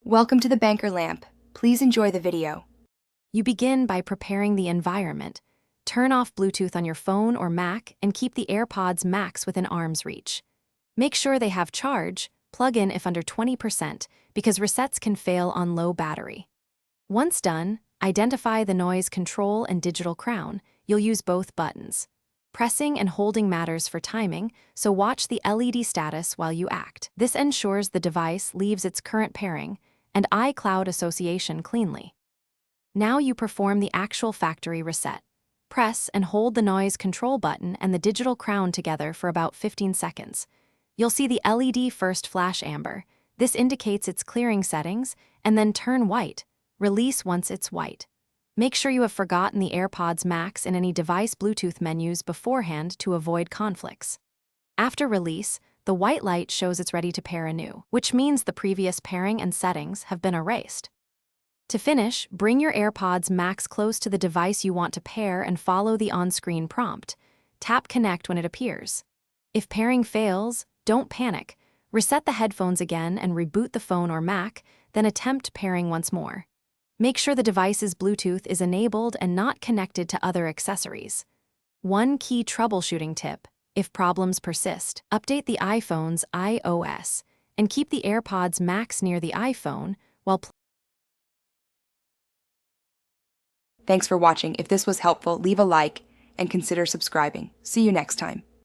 Welcome to the Banker Lamp. Please enjoy the video. You begin by preparing the environment. Turn off Bluetooth on your phone or Mac and keep the AirPods Max within arm's reach. Make sure they have charge, plug in if under 20%, because resets can fail on low battery. Once done, identify the noise control and digital crown. You'll use both buttons. Pressing and holding matters for timing, so watch the LED status while you act. This ensures the device leaves its current pairing and iCloud association cleanly. Now you perform the actual factory reset. Press and hold the noise control button and the digital crown together for about 15 seconds. You'll see the LED first flash amber. This indicates its clearing settings, and then turn white. Release once it's white. Make sure you have forgotten the AirPods Max in any device Bluetooth menus beforehand to avoid conflicts. After release, the white light shows it's ready to pair anew, which means the previous pairing and settings have been erased. To finish, bring your AirPods Max close to the device you want to pair and follow the on-screen prompt. Tap Connect when it appears. If pairing fails, don't panic. Reset the headphones again and reboot the phone or Mac, then attempt pairing once more. Make sure the device's Bluetooth is enabled and not connected to other accessories. One key troubleshooting tip: if problems persist, update the iPhone's iOS and keep the AirPods Max near the iPhone while Thanks for watching. If this was helpful, leave a like and consider subscribing. See you next time.